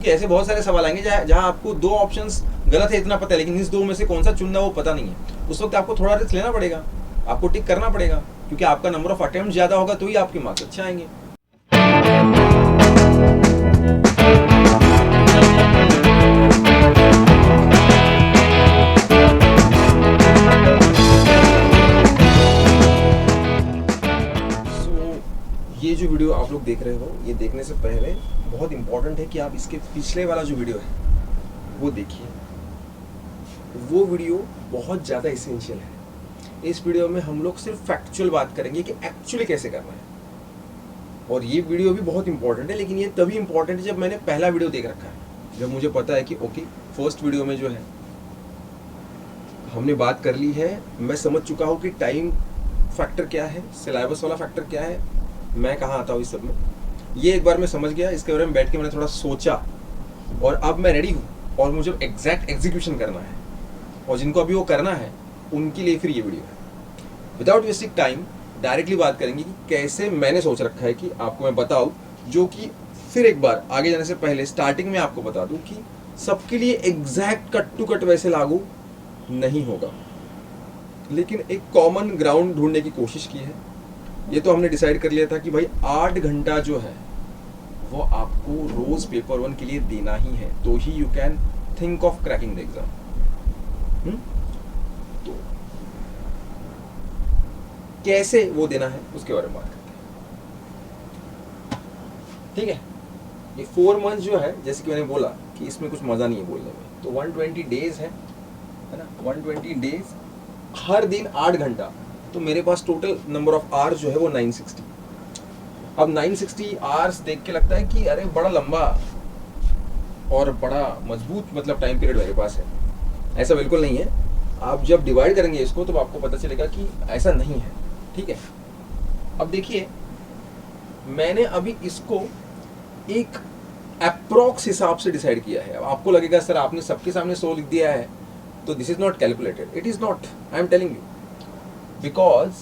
कि ऐसे बहुत सारे सवाल आएंगे जहाँ आपको दो ऑप्शंस गलत है इतना पता है, लेकिन इस दो में से कौन सा चुनना वो पता नहीं है। उस वक्त आपको थोड़ा रिस्क लेना पड़ेगा, आपको टिक करना पड़ेगा, क्योंकि आपका नंबर ऑफ अटेम्प्ट ज़्यादा होगा तो ही आपके मार्क्स अच्छे आएंगे। ये जो वीडियो आप लोग देख रहे हो, ये देखने से पहले बहुत इंपॉर्टेंट है कि आप इसके पिछले वाला जो वीडियो है वो देखिए। वो वीडियो बहुत ज़्यादा इसेंशियल है। इस वीडियो में हम लोग सिर्फ फैक्चुअल बात करेंगे कि एक्चुअली कैसे करना है। और ये वीडियो भी बहुत इंपॉर्टेंट है, लेकिन ये तभी इंपॉर्टेंट है जब मैंने पहला वीडियो देख रखा है, जब मुझे पता है कि ओके फर्स्ट वीडियो में जो है हमने बात कर ली है, मैं समझ चुका हूँ कि टाइम फैक्टर क्या है, सिलेबस वाला फैक्टर क्या है, मैं कहाँ आता हूँ इस सब में। ये एक बार मैं समझ गया, इसके बारे में बैठ के मैंने थोड़ा सोचा और अब मैं रेडी हूँ और मुझे एग्जैक्ट एग्जीक्यूशन करना है। और जिनको अभी वो करना है उनके लिए फिर ये वीडियो है। विदाउट वेस्टिंग टाइम डायरेक्टली बात करेंगे कि कैसे मैंने सोच रखा है कि आपको मैं बताऊँ, जो कि फिर एक बार आगे जाने से पहले स्टार्टिंग में आपको बता दूँ कि सबके लिए एग्जैक्ट कट टू कट वैसे लागू नहीं होगा, लेकिन एक कॉमन ग्राउंड ढूंढने की कोशिश की है। ये तो हमने डिसाइड कर लिया था कि भाई 8 घंटा जो है वो आपको रोज पेपर 1 के लिए देना ही है, तो ही you can think of cracking the exam. तो कैसे वो देना है उसके बारे में बात करते हैं, ठीक है। ये 4 मंथ जो है, जैसे कि मैंने बोला कि इसमें कुछ मजा नहीं है बोलने में, तो 120 डेज है ना, 120 डेज हर दिन 8 घंटा, तो मेरे पास टोटल नंबर ऑफ आवर्स जो है वो 960। अब 960 आवर्स देख के लगता है कि अरे बड़ा लंबा और बड़ा मजबूत मतलब टाइम पीरियड मेरे पास है। ऐसा बिल्कुल नहीं है। आप जब डिवाइड करेंगे इसको तो आपको पता चलेगा कि ऐसा नहीं है, ठीक है। अब देखिए, मैंने अभी इसको एक अप्रोक्स हिसाब से डिसाइड किया है। अब आपको लगेगा सर आपने सबके सामने 100 लिख दिया है, तो this is not calculated. It is not, I am telling you, because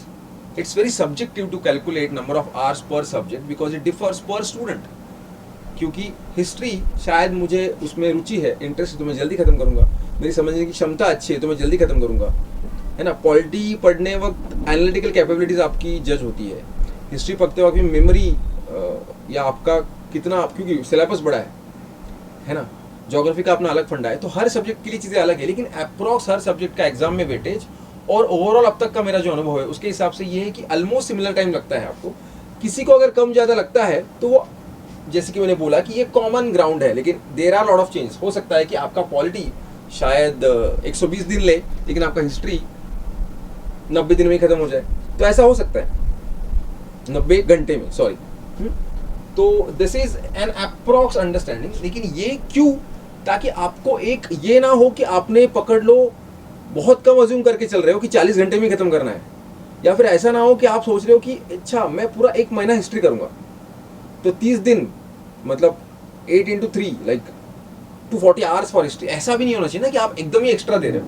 it's very subjective to calculate number of hours per subject because it differs per student। क्योंकि हिस्ट्री शायद मुझे उसमें रुचि है, इंटरेस्ट है, तो मैं जल्दी खत्म करूंगा, मेरी समझने की क्षमता अच्छी है तो मैं जल्दी खत्म करूंगा, है ना। पॉलिटी पढ़ने वक्त एनालिटिकल कैपेबिलिटीज आपकी जज होती है, हिस्ट्री पढ़ते वक्त मेमोरी या आपका कितना, क्योंकि सिलेबस बड़ा है ना। ज्योग्राफी का अपना अलग फंडा है, तो हर सब्जेक्ट के लिए चीज़ें अलग है, लेकिन अप्रॉक्स हर सब्जेक्ट का एग्जाम में वेटेज और ओवरऑल अब तक का मेरा जो अनुभव है उसके हिसाब से ये है कि ऑलमोस्ट सिमिलर टाइम लगता है आपको। किसी को अगर कम ज़्यादा लगता है तो वो, जैसे कि मैंने बोला कि ये कॉमन ग्राउंड है, लेकिन there are lot of change. हो सकता है कि आपका पॉलिटी शायद 120 दिन ले, लेकिन आपका हिस्ट्री 90 दिन में ही खत्म हो जाए, तो ऐसा हो सकता है, 90 घंटे में, सॉरी। तो this is an approx understanding. लेकिन ये क्यों? ताकि आपको एक ये ना हो कि आपने पकड़ लो बहुत कम अज्यूम करके चल रहे हो कि 40 घंटे में खत्म करना है, या फिर ऐसा ना हो कि आप सोच रहे हो कि अच्छा मैं पूरा 1 महीना हिस्ट्री करूंगा, तो 30 दिन मतलब 8 into 3 like 240 hours for history. ऐसा भी नहीं होना चाहिए ना कि आप एकदम ही एक्स्ट्रा दे रहे हो।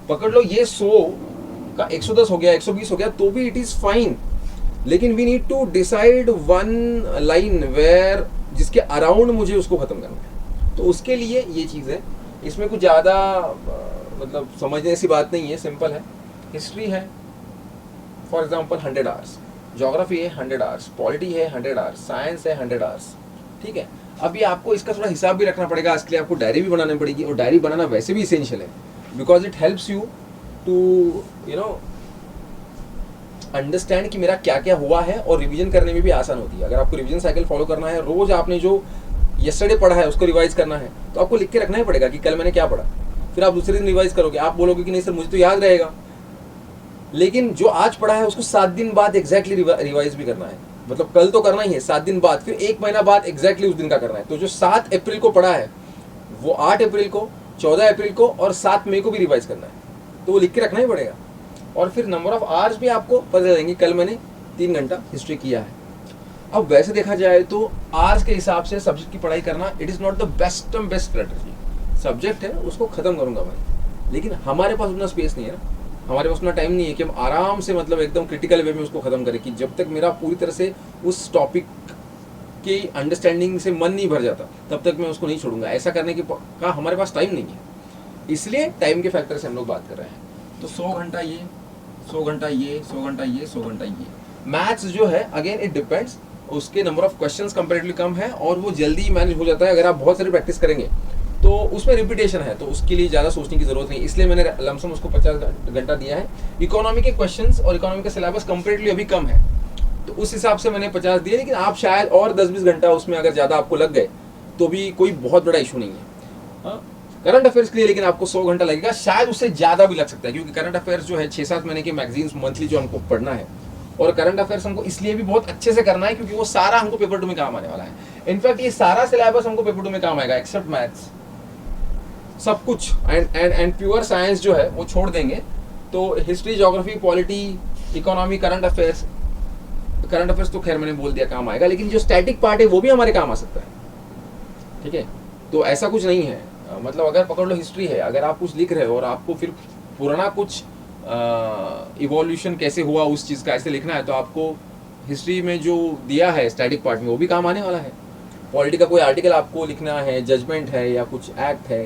पकड़ लो ये 100 का 110 हो गया, 120 हो गया, तो भी इट इज फाइन, लेकिन we need to decide one line where जिसके अराउंड मुझे उसको खत्म करना है। तो उसके लिए ये चीज़ है, इसमें कुछ ज़्यादा मतलब समझने ऐसी बात नहीं है, सिंपल है। हिस्ट्री है फॉर एग्जांपल 100 आवर्स, ज्योग्राफी है 100 आवर्स, पॉलिटी है 100 आवर्स, साइंस है 100 आवर्स, ठीक है। अभी आपको इसका थोड़ा हिसाब भी रखना पड़ेगा, इसके लिए आपको डायरी भी बनानी पड़ेगी, और डायरी बनाना वैसे भी इसेंशियल है because it helps you to you know understand कि मेरा क्या क्या हुआ है, और रिवीजन करने में भी आसान होती है। अगर आपको रिवीजन साइकिल फॉलो करना है, रोज आपने जो यस्टरडे पढ़ा है उसको रिवाइज करना है, तो आपको लिख के रखना ही पड़ेगा कि कल मैंने क्या पढ़ा। फिर आप दूसरे दिन रिवाइज करोगे, आप बोलोगे कि नहीं सर मुझे तो याद रहेगा, लेकिन जो आज पढ़ा है उसको 7 दिन बाद एग्जैक्टली रिवाइज भी करना है। मतलब कल तो करना ही है, 7 दिन बाद, फिर 1 महीना बाद एग्जैक्टली उस दिन का करना है। तो जो 7 अप्रैल को पढ़ा है वो 8 अप्रैल को, 14 अप्रैल को और 7 मई को भी रिवाइज करना है, तो वो लिख के रखना ही पड़ेगा। और फिर नंबर ऑफ आवर्स भी आपको पता चलेंगे, कल मैंने 3 घंटा हिस्ट्री किया है। अब वैसे देखा जाए तो आवर्स के हिसाब से सब्जेक्ट की पढ़ाई करना it is not the best strategy. Subject है उसको खत्म करूंगा मैं, लेकिन हमारे पास उतना स्पेस नहीं है ना, हमारे पास उतना टाइम नहीं है कि हम आराम से मतलब एकदम क्रिटिकल वे में उसको खत्म करें, कि जब तक मेरा पूरी तरह से उस टॉपिक उसके अंडरस्टैंडिंग से मन नहीं भर जाता तब तक मैं उसको नहीं छोड़ूंगा। ऐसा करने का हमारे पास टाइम नहीं है, इसलिए टाइम के फैक्टर से हम लोग बात कर रहे हैं। तो 100 घंटा ये, 100 घंटा ये, 100 घंटा ये, 100 घंटा ये। मैथ्स जो है अगेन इट डिपेंड्स, उसके नंबर ऑफ क्वेश्चंस कंपैरेटिवली कम है और वो जल्दी मैनेज हो जाता है अगर आप बहुत सारी प्रैक्टिस करेंगे। तो उसमें रिपीटेशन है, तो उसके लिए ज़्यादा सोचने की जरूरत नहीं, इसलिए मैंने लमसम उसको 50 घंटा दिया है। इकोनॉमी के क्वेश्चंस और इकोनॉमी का सिलेबस कंपैरेटिवली अभी कम है, तो उस हिसाब से मैंने 50 दिए, लेकिन आप शायद और 10-20 घंटा उसमें अगर ज़्यादा आपको लग गए तो भी कोई बहुत बड़ा इशू नहीं है। करंट अफेयर्स के लिए लेकिन आपको 100 घंटा लगेगा, शायद उससे ज़्यादा भी लग सकता है, क्योंकि करंट अफेयर्स जो है 6-7 महीने के मैगजीन्स मंथली जो हमको पढ़ना है, और करंट अफेयर्स हमको इसलिए भी बहुत अच्छे से करना है क्योंकि वो सारा हमको पेपर 2 में काम आने वाला है। इनफैक्ट ये सारा सिलेबस हमको पेपर 2 में काम आएगा एक्सेप्ट मैथ्स, सब कुछ एंड प्योर साइंस जो है वो छोड़ देंगे। तो history, geography, polity, economy, current affairs तो खैर मैंने बोल दिया काम आएगा, लेकिन जो स्टैटिक पार्ट है वो भी हमारे काम आ सकता है, ठीक है। तो ऐसा कुछ नहीं है, मतलब अगर पकड़ लो हिस्ट्री है, अगर आप कुछ लिख रहे हो और आपको फिर पुराना कुछ इवोल्यूशन कैसे हुआ उस चीज़ का ऐसे लिखना है, तो आपको हिस्ट्री में जो दिया है स्टैटिक पार्ट में वो भी काम आने वाला है। पॉलिटी का कोई आर्टिकल आपको लिखना है, जजमेंट है या कुछ एक्ट है,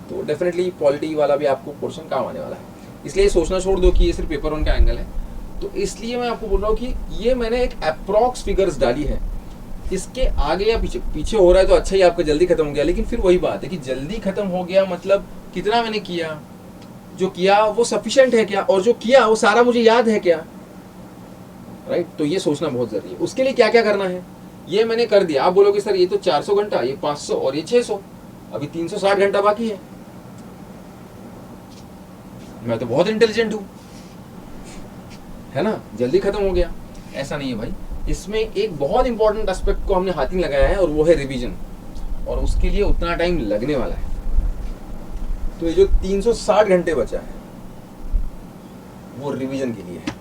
तो डेफिनेटली पॉलिटी वाला भी आपको पोर्शन काम आने वाला है। इसलिए सोचना छोड़ दो कि ये सिर्फ पेपर 1 का एंगल है। तो इसलिए मैं आपको बोल रहा हूँ कि ये मैंने एक अप्रॉक्स फिगर्स डाली है, इसके आगे या पीछे हो रहा है तो अच्छा ही आपका जल्दी खत्म हो गया, लेकिन फिर वही बात है कि जल्दी खत्म हो गया मतलब कितना मैंने किया, जो किया वो सफिशिएंट है क्या, और जो किया वो सारा मुझे याद है क्या, राइट। तो ये सोचना बहुत जरूरी है। उसके लिए क्या क्या करना है ये मैंने कर दिया। आप बोलोगे सर ये तो 400 घंटा, ये 500 और ये 600, अभी 360 घंटा बाकी है, मैं तो बहुत इंटेलिजेंट हूं, है ना, जल्दी खत्म हो गया। ऐसा नहीं है भाई, इसमें एक बहुत इंपॉर्टेंट एस्पेक्ट को हमने हाथ ही लगाया है और वो है रिवीजन, और उसके लिए उतना टाइम लगने वाला है। तो ये जो 360 घंटे बचा है वो रिवीजन के लिए है।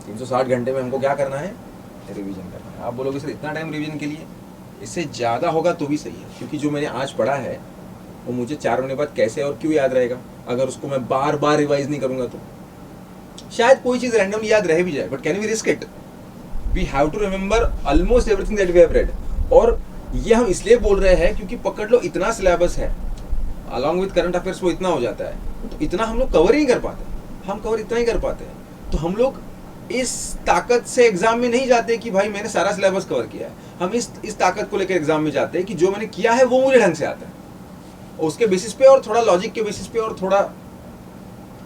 360 घंटे में हमको क्या करना है, रिवीजन करना है। आप बोलोगे सर इतना टाइम रिवीजन के लिए, इससे ज़्यादा होगा तो भी सही है, क्योंकि जो मैंने आज पढ़ा है वो मुझे 4 महीने बाद कैसे और क्यों याद रहेगा, अगर उसको मैं बार बार रिवाइज नहीं करूँगा तो। शायद कोई चीज़ रैंडमली याद रह भी जाए, but can we risk it? We have to remember almost everything that we have read. और ये हम इसलिए बोल रहे हैं क्योंकि पकड़ लो इतना सिलेबस है, अलॉन्ग विद करंट अफेयर्स वो इतना हो जाता है, तो इतना हम लोग कवर ही नहीं कर पाते। हम कवर इतना ही कर पाते हैं, तो हम लोग इस ताकत से एग्जाम में नहीं जाते कि भाई मैंने सारा सिलेबस कवर किया है। हम इस ताकत को लेकर एग्जाम में जाते हैं कि जो मैंने किया है वो मुझे ढंग से आता है, और उसके बेसिस पे और थोड़ा लॉजिक के बेसिस पे और थोड़ा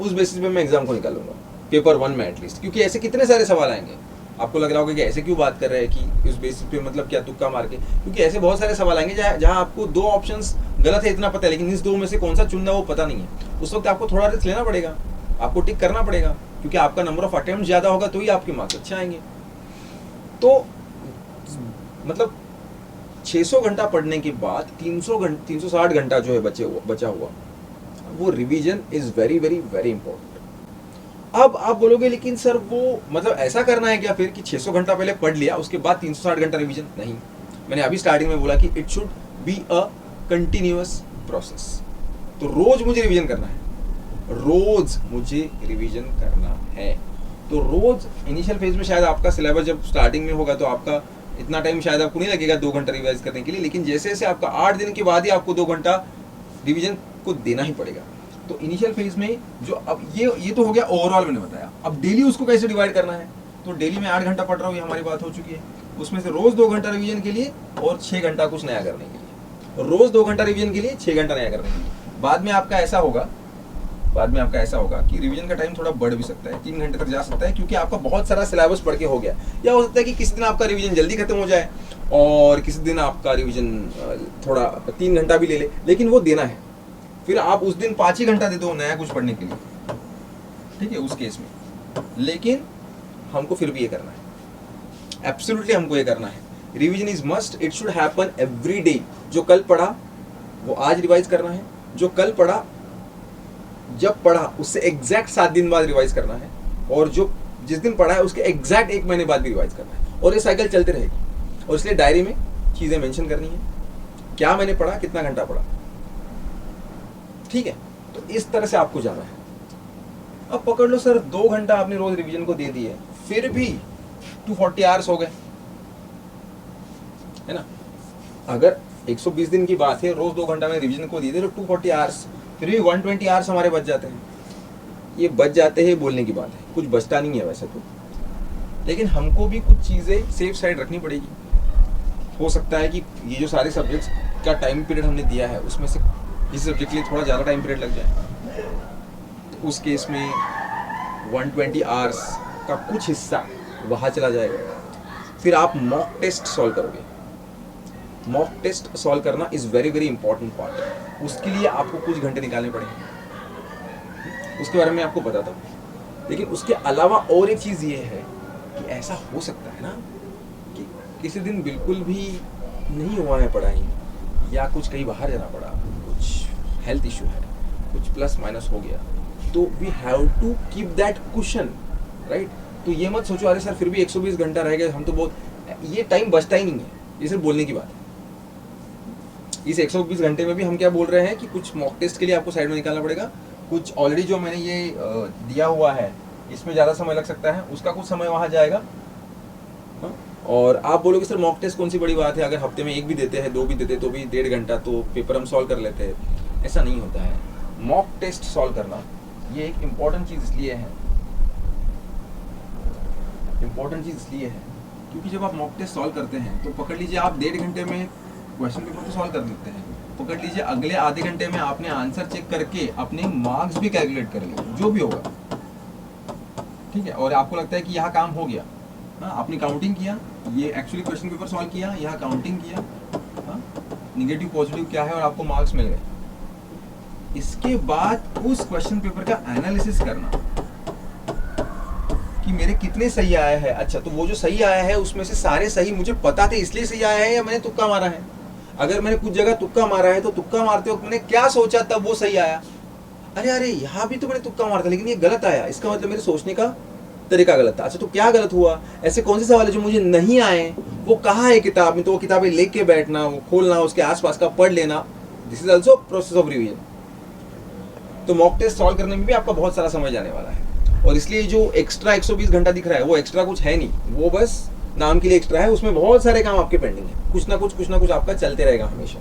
उस बेसिस पे मैं एग्जाम को निकालूंगा पेपर 1 में एटलीस्ट। क्योंकि ऐसे कितने सारे सवाल आएंगे, आपको लग रहा होगा कि ऐसे क्यों बात कर रहे हैं कि उस बेसिस पे मतलब क्या तुक्का मार के, क्योंकि ऐसे बहुत सारे सवाल आएंगे जहाँ आपको 2 ऑप्शंस गलत है इतना पता है, लेकिन इस 2 में से कौन सा चुनना वो पता नहीं है। उस वक्त आपको थोड़ा रिस्क लेना पड़ेगा, आपको टिक करना पड़ेगा, क्योंकि आपका नंबर ऑफ अटेम्प्ट ज़्यादा होगा तो ही आपके मार्क्स अच्छे आएंगे। तो मतलब 600 घंटा पढ़ने के बाद 360 घंटा जो है बचा हुआ वो revision is very very very important. अब आप बोलोगे लेकिन सर वो मतलब ऐसा करना है क्या फिर कि 600 घंटा पहले पढ़ लिया उसके बाद 360 घंटा रिवीजन? नहीं, मैंने अभी स्टार्टिंग में बोला कि it should be a continuous process. तो रोज मुझे रिवीजन करना है, रोज मुझे रिवीजन करना है। तो रोज इनिशियल फेज में शायद आपका सिलेबस जब स्टार्टिंग में होगा तो आपका इतना टाइम शायद आपको नहीं लगेगा 2 घंटा रिवाइज करने के लिए, लेकिन जैसे जैसे आपका 8 दिन के बाद ही आपको 2 घंटा रिवीजन को देना ही पड़ेगा। तो इनिशियल फेज में जो अब ये तो हो गया ओवरऑल मैंने बताया। अब डेली उसको कैसे डिवाइड करना है, तो डेली में 8 घंटा पढ़ रहा हूँ, ये हमारी बात हो चुकी है। उसमें से रोज 2 घंटा रिवीजन के लिए और 6 घंटा कुछ नया करने के लिए, रोज 2 घंटा रिवीजन के लिए 6 घंटा नया करने के लिए। बाद में आपका ऐसा होगा कि रिवीजन का टाइम थोड़ा बढ़ भी सकता है, 3 घंटे तक जा सकता है, क्योंकि आपका बहुत सारा सिलेबस पढ़ के हो गया। या हो सकता है कि किसी दिन आपका रिवीजन जल्दी खत्म हो जाए और किसी दिन आपका रिवीजन थोड़ा 3 घंटा भी ले ले, लेकिन वो देना है। फिर आप उस दिन 5 ही घंटा दे दो नया कुछ पढ़ने के लिए, ठीक है, उस केस में। लेकिन हमको फिर भी ये करना है, एब्सोल्युटली हमको ये करना है। Revision is must, it should happen every day. जो कल पढ़ा वो आज रिवाइज करना है, जो कल पढ़ा जब पढ़ा उससे एग्जैक्ट 7 दिन बाद रिवाइज करना है, और जो जिस दिन पढ़ा है उसके एग्जैक्ट 1 महीने बाद भी रिवाइज करना है। और ये साइकिल चलते रहेगी। और इसलिए डायरी में चीज़ें मेंशन करनी है, क्या मैंने पढ़ा, कितना घंटा पढ़ा, ठीक है। तो इस तरह से आपको जाना है। अब पकड़ लो सर 2 घंटा आपने रोज रिवीजन को दे दिए, फिर भी 240 आवर्स हो गए, है ना। अगर 120 दिन की बात है, रोज 2 घंटा में रिवीजन को दिए थे तो 240 आवर्स, फिर भी 120 आवर्स हमारे बच जाते हैं। ये बच जाते हैं बोलने की बात है, कुछ बचता नहीं है वैसे तो, लेकिन हमको भी कुछ चीज़ें सेफ साइड रखनी पड़ेगी। हो सकता है कि ये जो सारे सब्जेक्ट्स का टाइम पीरियड हमने दिया है उसमें से इस सब्जेक्ट के लिए थोड़ा ज़्यादा टाइम पीरियड लग जाए, तो उस केस में 120 आवर्स का कुछ हिस्सा वहाँ चला जाएगा। फिर आप मॉक टेस्ट सॉल्व करोगे। मॉक टेस्ट सॉल्व करना is very very important part. उसके लिए आपको कुछ घंटे निकालने पड़ेंगे, उसके बारे में आपको बताता हूँ। लेकिन उसके अलावा और एक चीज़ ये है कि ऐसा हो सकता है ना कि किसी दिन बिल्कुल भी नहीं हुआ है पढ़ाई, या कुछ कहीं बाहर जाना पड़ा, कुछ हेल्थ इशू है, कुछ प्लस माइनस हो गया, तो we have to keep that cushion, right. तो ये मत सोचो अरे सर फिर भी 120 घंटा रह गए, हम तो बहुत, ये टाइम बचता ही नहीं है, ये सिर्फ बोलने की बात है। इस 120 घंटे में भी हम क्या बोल रहे हैं कि कुछ मॉक टेस्ट के लिए आपको साइड में निकालना पड़ेगा, कुछ ऑलरेडी जो मैंने ये दिया हुआ है इसमें ज़्यादा समय लग सकता है, उसका कुछ समय वहाँ जाएगा। और आप बोलोगे सर मॉक टेस्ट कौन सी बड़ी बात है, अगर हफ्ते में 1 भी देते हैं 2 भी देते तो भी 1.5 घंटा तो पेपर हम सॉल्व कर लेते हैं। ऐसा नहीं होता है। मॉक टेस्ट सॉल्व करना ये एक इम्पॉर्टेंट चीज़ इसलिए है, क्योंकि जब आप मॉक टेस्ट सॉल्व करते हैं तो पकड़ लीजिए आप 1.5 घंटे में क्वेश्चन पेपर तो सॉल्व कर देते हैं, पकड़ लीजिए अगले आधे घंटे में आपने आंसर चेक करके अपने मार्क्स भी कैलकुलेट कर लिए, जो भी होगा, ठीक है। और आपको लगता है कि यहाँ काम हो गया, हाँ, आपने काउंटिंग किया, ये एक्चुअली क्वेश्चन पेपर सॉल्व किया, यहाँ काउंटिंग किया, हाँ, निगेटिव पॉजिटिव क्या है और आपको मार्क्स मिल गए। इसके बाद उस क्वेश्चन पेपर का एनालिसिस करना कि मेरे कितने सही आया है। अच्छा, तो वो जो सही आया है उसमें से सारे सही मुझे पता थे इसलिए सही आया है, या मैंने तुक्का मारा है। अगर मैंने कुछ जगह तुक्का मारा है तो तुक्का मारते वक्त मैंने क्या सोचा तब वो सही आया। अरे यहाँ भी तो मैंने तुक्का मारा था लेकिन ये गलत आया, इसका मतलब मेरे सोचने का तरीका गलत था। अच्छा, तो क्या गलत हुआ? ऐसे कौन से सवाल है जो मुझे नहीं आए, वो कहाँ है किताब में, तो वो किताबें लेके बैठना, वो खोलना, उसके आसपास का पढ़ लेना, this is also process of revision. तो मॉक टेस्ट सॉल्व करने में भी आपका बहुत सारा समय जाने वाला है, और इसलिए जो एक्स्ट्रा 120 घंटा दिख रहा है वो एक्स्ट्रा कुछ है नहीं, वो बस नाम के लिए एक्स्ट्रा है। उसमें बहुत सारे काम आपके पेंडिंग है, कुछ ना कुछ आपका चलते रहेगा हमेशा।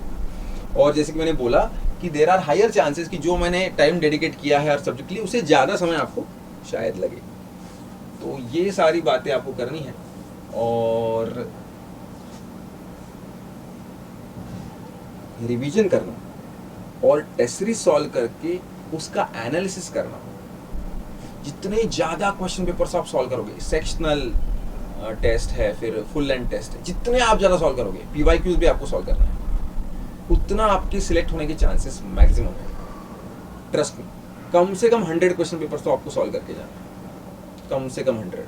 और जैसे कि मैंने बोला कि देयर आर हायर चांसेस कि जो मैंने टाइम डेडिकेट किया है हर सब्जेक्ट के लिए उससे ज़्यादा समय आपको शायद लगे। तो ये सारी बातें आपको करनी है, और रिवीजन करना और टेस्ट सीरीज सॉल्व करके उसका एनालिसिस करना। जितने ज़्यादा क्वेश्चन पेपर्स आप सॉल्व करोगे, सेक्शनल टेस्ट है, फिर फुल लेंथ टेस्ट है, जितने आप ज़्यादा सॉल्व करोगे, PYQs भी आपको सॉल्व करना है, उतना आपके सिलेक्ट होने के चांसेस मैक्सिमम है। ट्रस्ट में, कम से कम 100 क्वेश्चन पेपर्स तो आपको सॉल्व करके जाना है, कम से कम 100।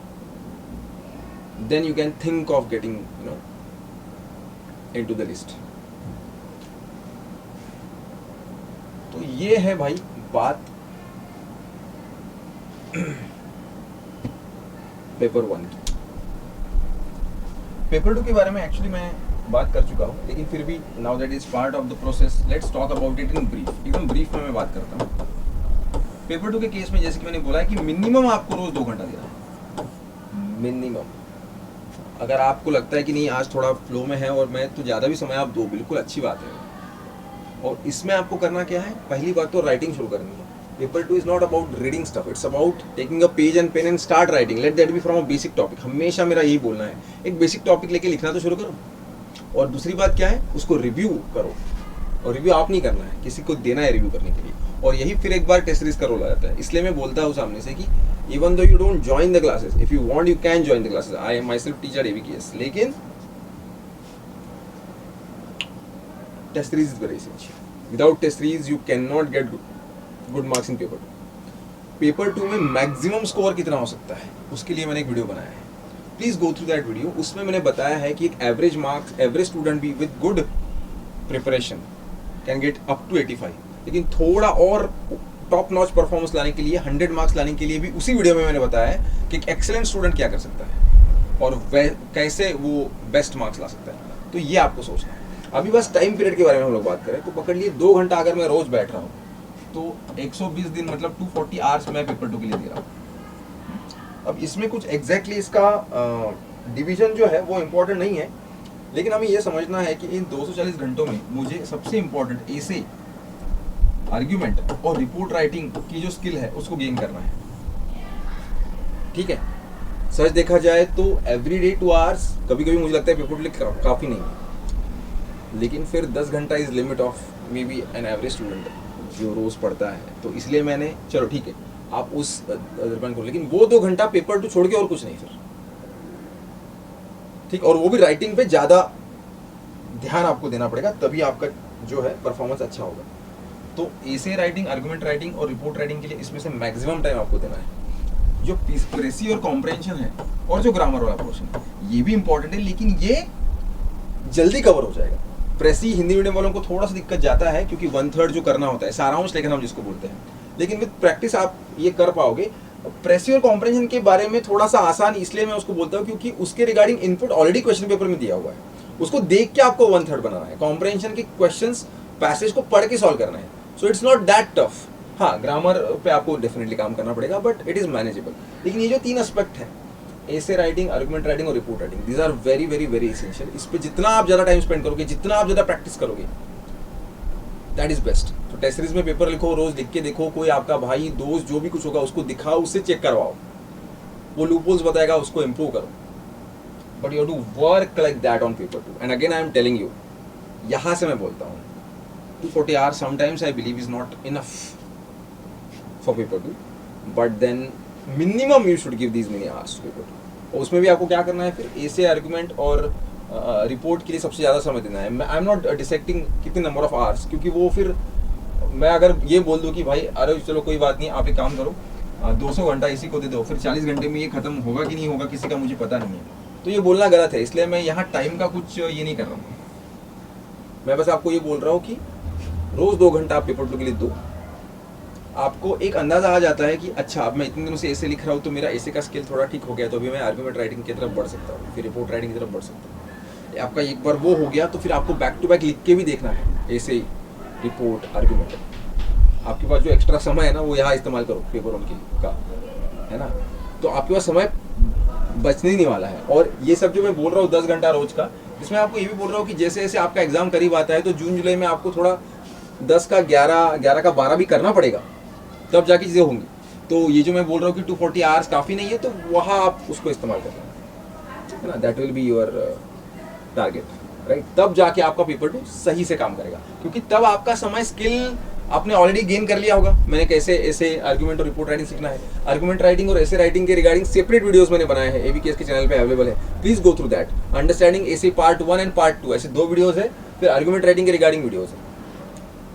Then you can think of getting into the list. तो ये है भाई बात पेपर 1 की। पेपर 2 के बारे में एक्चुअली मैं बात कर चुका हूँ, लेकिन फिर भी now that is part of the process, let's talk about it in brief. एकदम ब्रीफ में मैं बात करता हूँ। पेपर 2 के केस में जैसे कि मैंने बोला है कि मिनिमम आपको रोज 2 घंटा देना है, मिनिमम। अगर आपको लगता है कि नहीं आज थोड़ा फ्लो में है और मैं तो ज़्यादा भी समय आप दो, बिल्कुल अच्छी बात है। और इसमें आपको करना क्या है, पहली बात तो राइटिंग शुरू करनी है। Paper 2 is not about reading stuff, it's about taking a page and pen and start writing. Let that be from a basic topic. हमेशा मेरा यही बोलना है, एक बेसिक टॉपिक लेके लिखना तो शुरू करो। और दूसरी बात क्या है, उसको रिव्यू करो। और रिव्यू आप नहीं करना है, किसी को देना है रिव्यू करने के लिए। और यही फिर एक बार टेस्ट सीरीज का रोल आ जाता है। इसलिए मैं बोलता हूँ सामने से कि even though you don't join the classes, if you want you can join the classes. I am myself teacher ABKS, लेकिन test series is very essential. Without test series you can not get good marks in paper 2। Paper 2 में maximum score कितना हो सकता है, उसके लिए मैंने एक वीडियो बनाया है, please go through that video. उसमें मैंने बताया है कि एक एवरेज मार्क्स, एवरेज स्टूडेंट भी with good preparation can get up to 85। लेकिन थोड़ा और टॉप नॉच परफॉर्मेंस लाने के लिए, 100 मार्क्स लाने के लिए भी उसी वीडियो में मैंने बताया है कि एक एक्सेलेंट स्टूडेंट क्या कर सकता है और कैसे वो बेस्ट मार्क्स ला सकता है। तो ये आपको सोचना है। अभी बस टाइम पीरियड के बारे में हम लोग बात करें तो पकड़ लिए 2 घंटा अगर मैं रोज बैठ रहा हूँ तो 120 दिन मतलब 240 आवर्स मैं पेपर 2 के लिए दे रहा हूँ। अब इसमें कुछ एग्जैक्टली इसका डिवीजन जो है वो इम्पोर्टेंट नहीं है, लेकिन हमें यह समझना है कि इन 240 घंटों में मुझे सबसे इंपॉर्टेंट ऐसे आर्ग्यूमेंट और रिपोर्ट राइटिंग की जो स्किल है उसको गेन करना है। ठीक है, सच देखा जाए तो एवरी डे 2 आवर्स कभी कभी मुझे लगता है पेपर लिख काफ़ी नहीं है, लेकिन फिर 10 घंटा is limit of may be an average student जो रोज़ पढ़ता है। तो इसलिए मैंने चलो ठीक है आप उस डिपेंड करो, लेकिन वो 2 घंटा पेपर टू छोड़ के और कुछ नहीं फिर। ठीक, और वो भी राइटिंग पे ज़्यादा ध्यान आपको देना पड़ेगा, तभी आपका जो है परफॉर्मेंस अच्छा होगा। तो एसे राइटिंग, आर्गुमेंट राइटिंग और रिपोर्ट राइटिंग के लिए इसमें से मैक्सिमम टाइम आपको देना है। जो प्रेसी और कॉम्प्रहेंशन है और जो ग्रामर वाला पोर्शन ये भी इंपॉर्टेंट है, लेकिन ये जल्दी कवर हो जाएगा। प्रेसी हिंदी मीडियम वालों को थोड़ा सा दिक्कत जाता है क्योंकि 1/3 जो करना होता है, सारांश लेखन हम जिसको बोलते हैं, लेकिन विद प्रैक्टिस आप ये कर पाओगे। प्रेसी और कॉम्प्रहेंशन के बारे में थोड़ा सा आसान इसलिए मैं उसको बोलता हूँ क्योंकि उसके regarding input already question paper में दिया हुआ है, उसको देख के आपको 1/3 बनाना है। कॉम्प्रहेंशन के क्वेश्चंस पैसेज को पढ़ के सॉल्व करना है, so it's not that tough. हाँ, ग्रामर पे आपको डेफिनेटली काम करना पड़ेगा, बट इट इज मैनेजेबल। लेकिन ये जो 3 एस्पेक्ट है, एसे राइटिंग, आर्गुमेंट राइटिंग और report writing, these are very very very essential. इस पे जितना आप ज़्यादा टाइम स्पेंड करोगे, जितना आप ज़्यादा प्रैक्टिस करोगे, दैट इज बेस्ट। तो टेस्ट सीरीज में पेपर लिखो, रोज लिख के देखो, कोई आपका भाई दोस्त जो भी कुछ होगा उसको दिखाओ, उससे चेक करवाओ, वो लूपहोल्स बताएगा, उसको इम्प्रूव करो। But you have to work like that on paper too. And again I am telling you, यहाँ से मैं बोलता हूँ 240 hours sometimes I believe is not enough for paper 2, but then minimum you should give these many hours to paper 2। और उसमें भी आपको क्या करना है फिर, ऐसे आर्गुमेंट और रिपोर्ट के लिए सबसे ज़्यादा समय देना है। आई एम नॉट डिसेक्टिंग कितने नंबर ऑफ आवर्स, क्योंकि वो फिर मैं अगर ये बोल दूँ कि भाई अरे चलो कोई बात नहीं, आप एक काम करो 200 घंटा इसी को दे दो, फिर 40 घंटे में ये खत्म होगा कि नहीं होगा किसी का मुझे पता नहीं है, तो ये बोलना गलत है। इसलिए मैं यहाँ टाइम का कुछ ये नहीं कर रहा हूँ। मैं बस आपको ये बोल रहा हूँ कि रोज़ 2 घंटा आप पेपर 2 के लिए दो। आपको एक अंदाज़ा आ जाता है कि अच्छा अब मैं इतने दिनों से ऐसे लिख रहा हूँ तो मेरा ऐसे का स्किल थोड़ा ठीक हो गया, तो अभी मैं आर्गुमेंट राइटिंग की तरफ बढ़ सकता हूँ, फिर रिपोर्ट राइटिंग की तरफ बढ़ सकता हूँ। आपका एक बार वो हो गया तो फिर आपको बैक टू बैक लिख के भी देखना है, ऐसे ही रिपोर्ट आर्गुमेंट। आपके पास जो एक्स्ट्रा समय है ना वो यहाँ इस्तेमाल करो पेपर उनके का, है ना, तो आपके पास समय बचने ही नहीं वाला है। और ये सब जो मैं बोल रहा हूँ 10 घंटा रोज का, इसमें आपको ये भी बोल रहा हूँ कि जैसे जैसे आपका एग्जाम करीब आता है तो जून जुलाई में आपको थोड़ा 10 का 11, 11 का 12 भी करना पड़ेगा, तब जाके चीज़ें होंगी। तो ये जो मैं बोल रहा हूँ कि 240 आवर्स काफ़ी नहीं है, तो वहाँ आप उसको इस्तेमाल करना है ना, that will be your target, right. तब जाके आपका पेपर 2 सही से काम करेगा, क्योंकि तब आपका समय स्किल आपने ऑलरेडी गेन कर लिया होगा। मैंने कैसे ऐसे आर्गुमेंट और रिपोर्ट राइटिंग सीखना है, आर्गुमेंट राइटिंग और ऐसे राइटिंग के रिगार्डिंग सेपरेट वीडियोस मैंने बनाए हैं, एबीकेएस के चैनल पे अवेलेबल है, please go through that. Understanding ऐसे पार्ट 1 एंड पार्ट 2 ऐसे 2 वीडियोस है, फिर आर्गुमेंट राइटिंग के रिगार्डिंग वीडियोस है,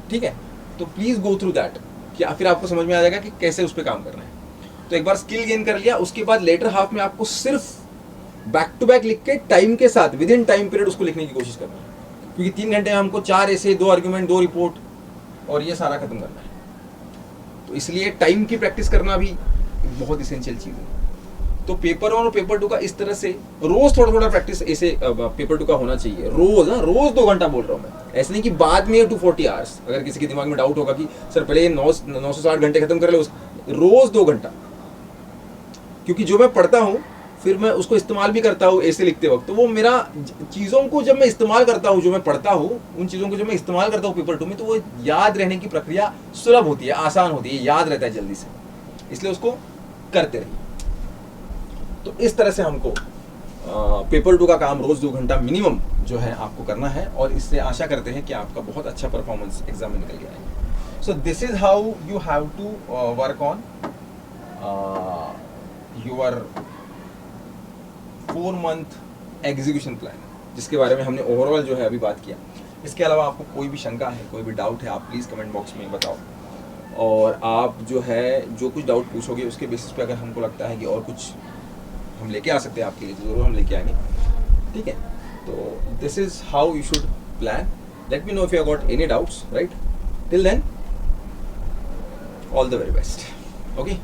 ठीक है। तो प्लीज गो थ्रू दैट, कि फिर आपको समझ में आ जाएगा कि कैसे उस पर काम करना है। तो एक बार स्किल गेन कर लिया, उसके बाद लेटर हाफ में आपको सिर्फ बैक टू बैक लिख के टाइम के साथ विद इन टाइम पीरियड उसको लिखने की कोशिश करना है, क्योंकि 3 घंटे में हमको 4 ऐसे, 2 आर्गुमेंट, 2 रिपोर्ट और ये सारा खत्म करना है। तो इसलिए टाइम की प्रैक्टिस करना भी बहुत इसेंशियल चीज़ है। तो पेपर 1 और पेपर 2 का इस तरह से रोज थोड़ा थोड़ा प्रैक्टिस ऐसे पेपर 2 का होना चाहिए रोज। रोज 2 घंटा बोल रहा हूँ मैं, ऐसे नहीं कि बाद में 240 आवर्स। अगर किसी के दिमाग में डाउट होगा कि सर पहले 960 घंटे खत्म कर ले, रोज 2 घंटा, क्योंकि जो मैं पढ़ता हूँ फिर मैं उसको इस्तेमाल भी करता हूँ ऐसे लिखते वक्त। तो वो मेरा चीज़ों को जब मैं इस्तेमाल करता हूँ, जो मैं पढ़ता हूँ उन चीज़ों को जब मैं इस्तेमाल करता हूँ पेपर 2 में, तो वो याद रहने की प्रक्रिया सुलभ होती है, आसान होती है, याद रहता है जल्दी से, इसलिए उसको करते रहिए। तो इस तरह से हमको पेपर 2 का काम रोज 2 घंटा मिनिमम जो है आपको करना है, और इससे आशा करते हैं कि आपका बहुत अच्छा परफॉर्मेंस एग्जाम में निकल के आएगा। So this is how you have to work on your 4 month execution plan, जिसके बारे में हमने ओवरऑल जो है अभी बात किया। इसके अलावा आपको कोई भी शंका है, कोई भी डाउट है, आप प्लीज़ कमेंट बॉक्स में बताओ, और आप जो है जो कुछ डाउट पूछोगे उसके बेसिस पे अगर हमको लगता है कि और कुछ हम लेके आ सकते हैं आपके लिए, तो ज़रूर हम लेके आएंगे, ठीक है। तो this is how you should plan. Let me know if you have got any doubts, right. Till then all the very best, okay.